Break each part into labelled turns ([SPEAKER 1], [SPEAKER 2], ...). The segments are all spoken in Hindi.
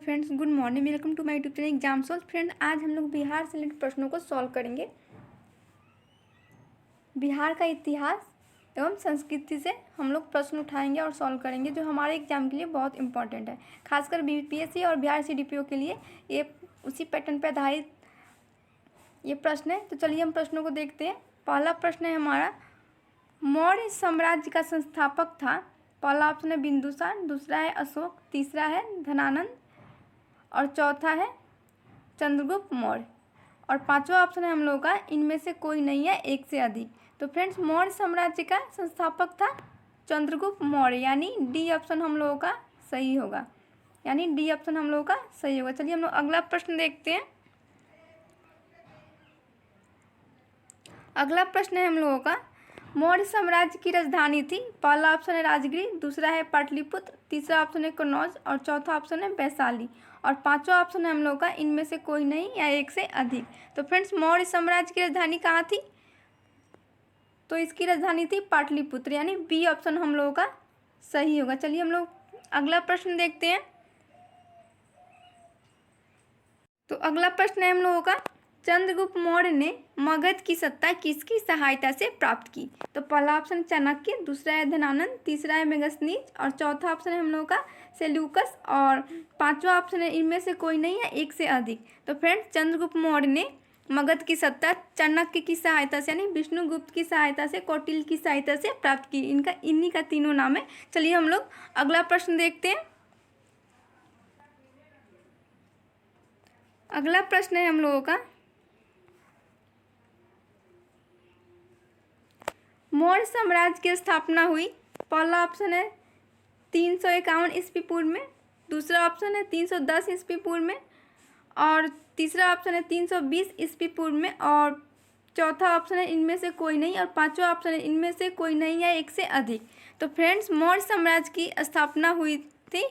[SPEAKER 1] Friends, good morning. Welcome to my YouTube channel exam solve. Friend, आज हम लोग बिहार से रिलेटेड प्रश्नों को सॉल्व करेंगे। बिहार का इतिहास एवं संस्कृति से हम लोग प्रश्न उठाएंगे और सॉल्व करेंगे, जो हमारे एग्जाम के लिए बहुत इंपॉर्टेंट है, खासकर बीपीएससी और बिहार सीडीपीओ के लिए। ये उसी पैटर्न पर आधारित ये प्रश्न है। तो चलिए हम प्रश्नों को देखते हैं। पहला प्रश्न है हमारा, मौर्य साम्राज्य का संस्थापक था। पहला ऑप्शन है बिंदुसार, दूसरा है अशोक, तीसरा है धनानंद और चौथा है चंद्रगुप्त मौर्य। और पांचवा ऑप्शन है हम लोगों का इनमें से कोई नहीं है, एक से अधिक। तो फ्रेंड्स, मौर्य साम्राज्य का संस्थापक था चंद्रगुप्त मौर्य, यानी डी ऑप्शन हम लोगों का सही होगा, यानी डी ऑप्शन हम लोगों का सही होगा। चलिए हम लोग अगला प्रश्न देखते हैं। अगला प्रश्न है हम लोगों का, मौर्य साम्राज्य की राजधानी थी। पहला ऑप्शन है राजगीर, दूसरा है पाटलिपुत्र, तीसरा ऑप्शन है कन्नौज और चौथा ऑप्शन है वैशाली। और पांचवा ऑप्शन है हम लोग का इनमें से कोई नहीं या एक से अधिक। तो फ्रेंड्स, मौर्य साम्राज्य की राजधानी कहाँ थी? तो इसकी राजधानी थी पाटलिपुत्र, यानी बी ऑप्शन हम लोगों का सही होगा। चलिए हम लोग अगला प्रश्न देखते हैं। तो अगला प्रश्न है हम लोगों का, चंद्रगुप्त मौर्य ने मगध की सत्ता किसकी सहायता से प्राप्त की? तो पहला ऑप्शन चाणक्य, दूसरा है धनानंद, तीसरा है मेगस्थनीज और चौथा ऑप्शन है हम लोगों का सेल्यूकस और पांचवा ऑप्शन है इनमें से कोई नहीं है, एक से अधिक। तो फ्रेंड्स, चंद्रगुप्त मौर्य ने मगध की सत्ता चाणक्य की सहायता से, यानी विष्णुगुप्त की सहायता से, कौटिल्य की सहायता से प्राप्त की। इन्हीं का तीनों नाम है। चलिए हम लोग अगला प्रश्न देखते हैं। अगला प्रश्न है हम लोगों का, मौर्य साम्राज्य की स्थापना हुई। पहला ऑप्शन है 351 ईस्वी पूर्व में, दूसरा ऑप्शन है 310 ईस्वी पूर्व में और तीसरा ऑप्शन है 320 ईस्वी पूर्व में और चौथा ऑप्शन है इनमें से कोई नहीं और पांचवा ऑप्शन है इनमें से कोई नहीं या एक से अधिक। तो फ्रेंड्स, मौर्य साम्राज्य की स्थापना हुई थी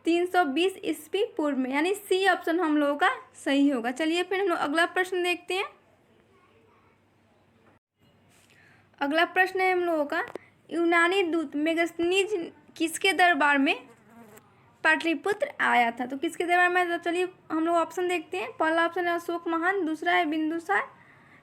[SPEAKER 1] 320 ईस्वी पूर्व में, यानी सी ऑप्शन हम लोगों का सही होगा। चलिए फिर हम लोग अगला प्रश्न देखते हैं। अगला प्रश्न है हम लोगों का, यूनानी दूत मेगस्थनीज किसके दरबार में पाटलिपुत्र आया था? तो किसके दरबार में? तो चलिए हम लोग ऑप्शन देखते हैं। पहला ऑप्शन है अशोक महान, दूसरा है बिंदुसार,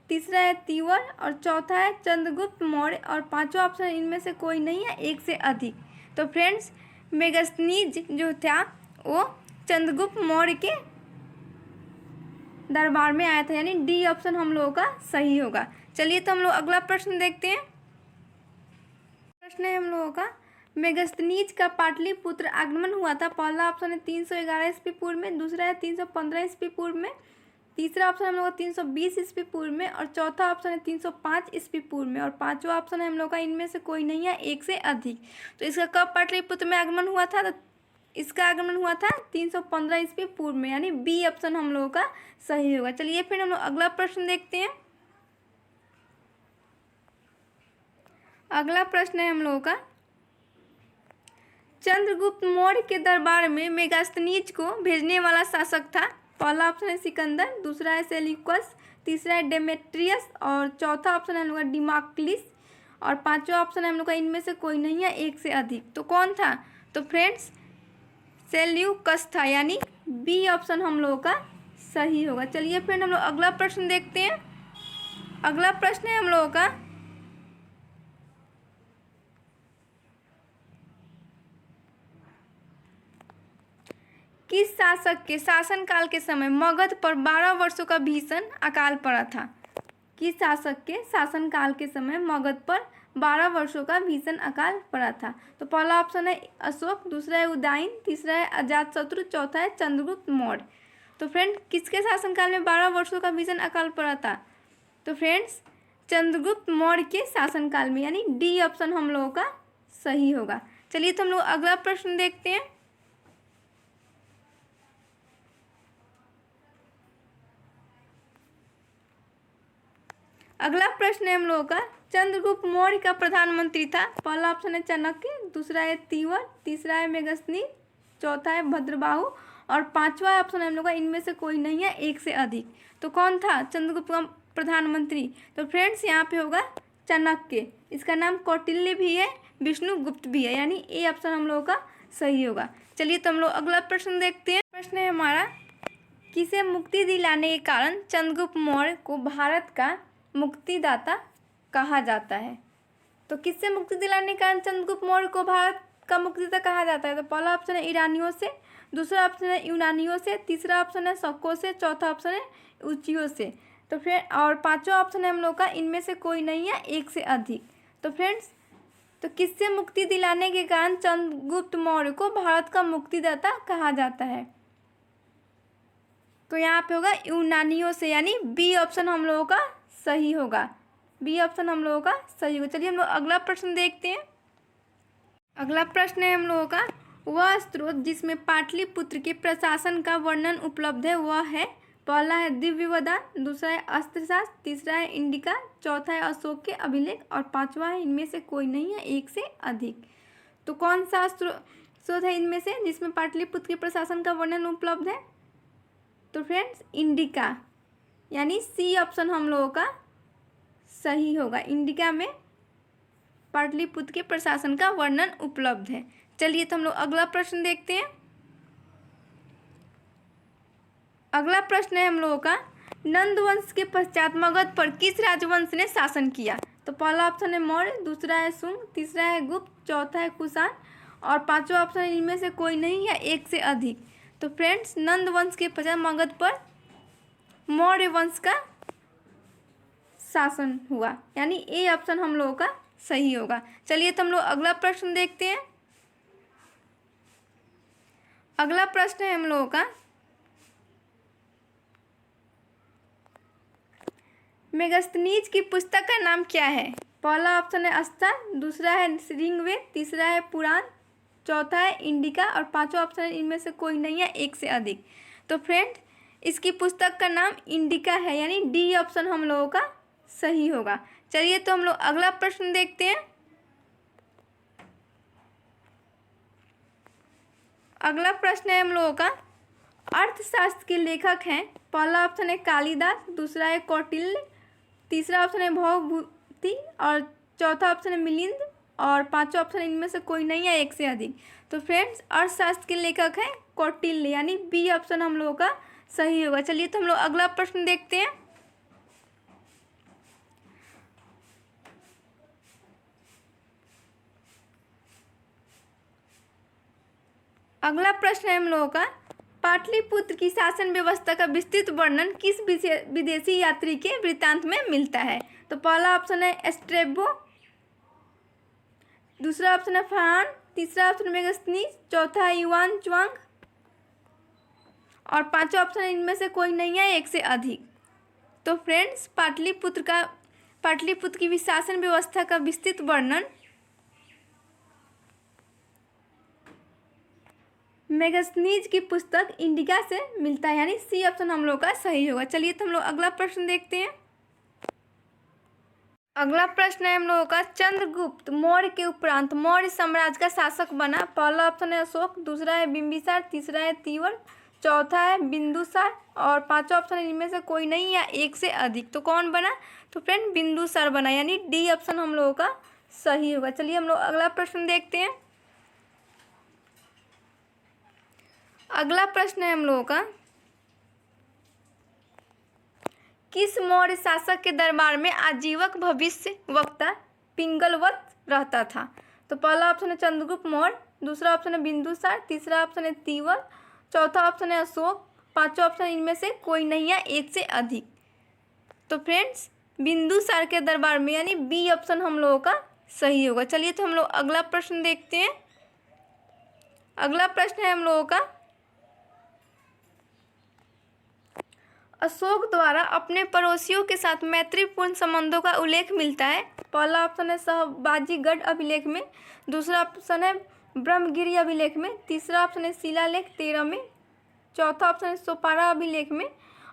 [SPEAKER 1] तीसरा है तीवर और चौथा है चंद्रगुप्त मौर्य और पांचवा ऑप्शन इनमें से कोई नहीं है, एक से अधिक। तो फ्रेंड्स, मेगस्थनीज जो था वो चंद्रगुप्त मौर्य के दरबार में आया था, यानी डी ऑप्शन हम लोगों का सही होगा। चलिए तो हम लोग अगला प्रश्न देखते हैं। प्रश्न है हम लोगों का, मेगस्थनीज का पाटलिपुत्र आगमन हुआ था। पहला ऑप्शन है 311 ईस्वी पूर्व में, दूसरा है 315 ईस्वी पूर्व में, तीसरा ऑप्शन हम लोग का 320 ईस्वी पूर्व में और चौथा ऑप्शन है 305 ईस्वी पूर्व में और पांचवा ऑप्शन है हम लोग का इनमें से कोई नहीं है, एक से अधिक। तो इसका कब पाटलिपुत्र में आगमन हुआ था? तो इसका आगमन हुआ था 315 ईस्वी पूर्व में, यानी बी ऑप्शन हम लोगों का सही होगा। चलिए फिर हम लोग अगला प्रश्न देखते हैं। अगला प्रश्न है हम लोगों का, चंद्रगुप्त मौर्य के दरबार में मेगास्थनीज को भेजने वाला शासक था। पहला ऑप्शन है सिकंदर, दूसरा है सेल्यूकस, तीसरा है डेमेट्रियस और चौथा ऑप्शन है हम लोग का डिमाक्लिस और पांचवा ऑप्शन है हम लोग का इनमें से कोई नहीं है, एक से अधिक। तो कौन था? तो फ्रेंड्स, सेल्यूकस था, यानी बी ऑप्शन हम लोगों का सही होगा। चलिए फिर हम लोग अगला प्रश्न देखते हैं। अगला प्रश्न है हम लोगों का, किस शासक के शासनकाल के समय मगध पर 12 वर्षों का भीषण अकाल पड़ा था? किस शासक के शासनकाल के समय मगध पर 12 वर्षों का भीषण अकाल पड़ा था? तो पहला ऑप्शन है अशोक, दूसरा है उदयन, तीसरा है अजातशत्रु, चौथा है चंद्रगुप्त मौर्य। तो फ्रेंड, किसके शासनकाल में 12 वर्षों का भीषण अकाल पड़ा था? तो फ्रेंड्स, चंद्रगुप्त मौर्य के शासनकाल में, यानी डी ऑप्शन हम लोगों का सही होगा। चलिए तो हम लोग अगला प्रश्न देखते हैं। अगला प्रश्न है हम लोगों का, चंद्रगुप्त मौर्य का प्रधानमंत्री था। पहला ऑप्शन है चाणक्य, दूसरा है तीवर, तीसरा है मेगस्थनीज, चौथा है भद्रबाहु और पांचवा ऑप्शन है हम लोग का इनमें से कोई नहीं है, एक से अधिक। तो कौन था चंद्रगुप्त का प्रधानमंत्री? तो फ्रेंड्स, यहाँ पे होगा चाणक्य। इसका नाम कौटिल्य भी है, विष्णुगुप्त भी है, यानी ए ऑप्शन हम लोगों का सही होगा। चलिए तो हम लोग अगला प्रश्न देखते हैं। प्रश्न है हमारा, किसे मुक्ति दिलाने के कारण चंद्रगुप्त मौर्य को भारत का मुक्तिदाता कहा जाता है? तो किससे मुक्ति दिलाने के कारण चंद्रगुप्त मौर्य को भारत का मुक्तिदाता कहा जाता है? तो पहला ऑप्शन है ईरानियों से, दूसरा ऑप्शन है यूनानियों से, तीसरा ऑप्शन है शकों से, चौथा ऑप्शन है उच्चियों से। तो फ्रेंड और पांचवा ऑप्शन है हम लोग का इनमें से कोई नहीं है, एक से अधिक। तो फ्रेंड्स, तो किससे मुक्ति दिलाने के कारण चंद्रगुप्त मौर्य को भारत का मुक्तिदाता कहा जाता है? तो यहाँ पे होगा यूनानियों से, यानी बी ऑप्शन हम लोगों का सही होगा। बी ऑप्शन हम लोगों का सही होगा। चलिए हम लोग अगला प्रश्न देखते हैं। अगला प्रश्न है हम लोगों का, वह स्रोत जिसमें पाटलिपुत्र के प्रशासन का वर्णन उपलब्ध है वह है? पहला है दिव्यवदान, दूसरा है अस्त्रशास्त्र, तीसरा है इंडिका, चौथा है अशोक के अभिलेख और पांचवा है इनमें से कोई नहीं है, एक से अधिक। तो कौन सा स्रोत है इनमें से जिसमें पाटलिपुत्र के प्रशासन का वर्णन उपलब्ध है? तो फ्रेंड्स इंडिका, यानी सी ऑप्शन हम लोगों का सही होगा। इंडिका में पाटलिपुत्र के प्रशासन का वर्णन उपलब्ध है। चलिए तो हम लोग अगला प्रश्न देखते हैं। अगला प्रश्न है हम लोगों का, नंद वंश के पश्चात मगध पर किस राजवंश ने शासन किया? तो पहला ऑप्शन है मौर्य, दूसरा है शुंग, तीसरा है गुप्त, चौथा है कुषाण और पांचवा ऑप्शन इनमें से कोई नहीं या एक से अधिक। तो फ्रेंड्स, नंद वंश के पश्चात मगध पर मौर्य वंश का शासन हुआ, यानी ए ऑप्शन हम लोगों का सही होगा। चलिए तो हम लोग अगला प्रश्न देखते हैं। अगला प्रश्न है हम लोगों का, मेगस्थनीज की पुस्तक का नाम क्या है? पहला ऑप्शन है अस्तर, दूसरा है ऋग्वेद, तीसरा है पुराण, चौथा है इंडिका और पांचवा ऑप्शन है इनमें से कोई नहीं है, एक से अधिक। तो फ्रेंड, इसकी पुस्तक का नाम इंडिका है, यानी डी ऑप्शन हम लोगों का सही होगा। चलिए तो हम लोग अगला प्रश्न देखते हैं। अगला प्रश्न है हम लोगों का, अर्थशास्त्र के लेखक हैं? पहला ऑप्शन है कालिदास, दूसरा है कौटिल्य, तीसरा ऑप्शन है भौभूति और चौथा ऑप्शन है मिलिंद और पांचवा ऑप्शन इनमें से कोई नहीं है, एक से अधिक। तो फ्रेंड्स, अर्थशास्त्र के लेखक हैं कौटिल्य, यानी बी ऑप्शन हम लोगों का सही होगा। चलिए तो हम लोग अगला प्रश्न देखते हैं। अगला प्रश्न है हम लोगों का, पाटलिपुत्र की शासन व्यवस्था का विस्तृत वर्णन किस विदेशी यात्री के वृत्तांत में मिलता है? तो पहला ऑप्शन है स्ट्रैबो, दूसरा ऑप्शन है फान, तीसरा ऑप्शन है मेगस्थनीज, चौथा है युआन च्वांग और पांचवा ऑप्शन इनमें से कोई नहीं है, एक से अधिक। तो फ्रेंड्स, पाटलिपुत्र की शासन व्यवस्था का विस्तृत वर्णन मेगस्थनीज की पुस्तक इंडिका से मिलता है, यानी सी ऑप्शन हम लोग का सही होगा। चलिए तो हम लोग अगला प्रश्न देखते हैं। अगला प्रश्न है हम लोगों का, चंद्रगुप्त मौर्य के उपरांत मौर्य साम्राज्य का शासक बना? पहला ऑप्शन है अशोक, दूसरा है बिंबिसार, तीसरा है तीवर, चौथा है बिंदुसार और पांचवा ऑप्शन इनमें से कोई नहीं या एक से अधिक। तो कौन बना? तो फ्रेंड बिंदुसार बना, यानी डी ऑप्शन हम लोगों का सही होगा। चलिए हम लोग अगला प्रश्न देखते हैं। अगला प्रश्न है हम लोगों का, किस मौर्य शासक के दरबार में आजीवक भविष्य वक्ता पिंगलवत रहता था? तो पहला ऑप्शन है चंद्रगुप्त मौर्य, दूसरा ऑप्शन है बिंदुसार, तीसरा ऑप्शन है तीवर, चौथा ऑप्शन है अशोक, पांचवा ऑप्शन इनमें से कोई नहीं है, एक से अधिक। तो फ्रेंड्स, बिंदुसार के दरबार में, यानी बी ऑप्शन हम लोगों का सही होगा। चलिए तो हम लोग अगला प्रश्न देखते हैं। अगला प्रश्न है हम लोगों का, अशोक द्वारा अपने पड़ोसियों के साथ मैत्रीपूर्ण संबंधों का उल्लेख मिलता है? पहला ऑप्शन है सहबाजीगढ़ अभिलेख में, दूसरा ऑप्शन है ब्रह्मगिरी अभिलेख में, तीसरा ऑप्शन है शिलालेख 13 में, चौथा ऑप्शन है सोपारा अभिलेख में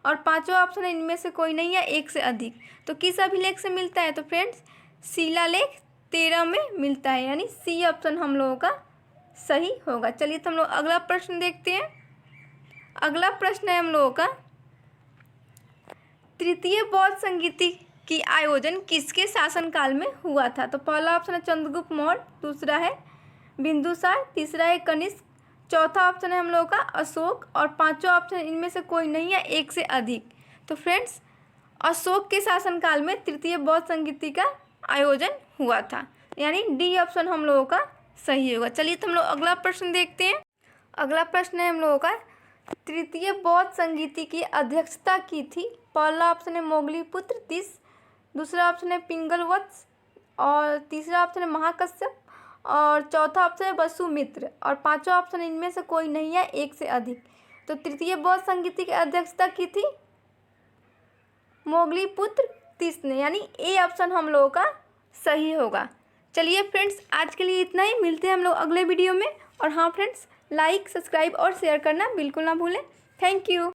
[SPEAKER 1] और पांचवा ऑप्शन है इनमें से कोई नहीं है, एक से अधिक। तो किस अभिलेख से मिलता है? तो फ्रेंड्स, शिलालेख 13 में मिलता है, यानी सी ऑप्शन हम लोगों का सही होगा। चलिए तो हम लोग अगला प्रश्न देखते हैं। अगला प्रश्न है हम लोगों का, तृतीय बौद्ध संगीति की आयोजन किसके शासनकाल में हुआ था? तो पहला ऑप्शन है चंद्रगुप्त मौर्य, दूसरा है बिंदुसार, तीसरा है कनिष्क, चौथा ऑप्शन है हम लोगों का अशोक, और पांचवा ऑप्शन इनमें से कोई नहीं है, एक से अधिक। तो फ्रेंड्स अशोक के शासनकाल में तृतीय बौद्ध संगीति का आयोजन हुआ था, यानी डी ऑप्शन हम लोगों का सही होगा। चलिए तो हम लोग अगला प्रश्न देखते हैं। अगला प्रश्न है हम लोगों का, तृतीय बौद्ध संगीति की अध्यक्षता की थी। पहला ऑप्शन है मोगलीपुत्र तीस, दूसरा ऑप्शन है पिंगलवत्स, और तीसरा ऑप्शन है महाकश्यप, और चौथा ऑप्शन है वसुमित्र, और पांचवा ऑप्शन इनमें से कोई नहीं है, एक से अधिक। तो तृतीय बौद्ध संगीति की अध्यक्षता की थी मोगलीपुत्र तीस ने, यानी ए ऑप्शन हम लोगों का सही होगा। चलिए फ्रेंड्स आज के लिए इतना ही, मिलते हैं हम लोग अगले वीडियो में। और हाँ फ्रेंड्स, लाइक, सब्सक्राइब और शेयर करना बिल्कुल ना भूलें। Thank you.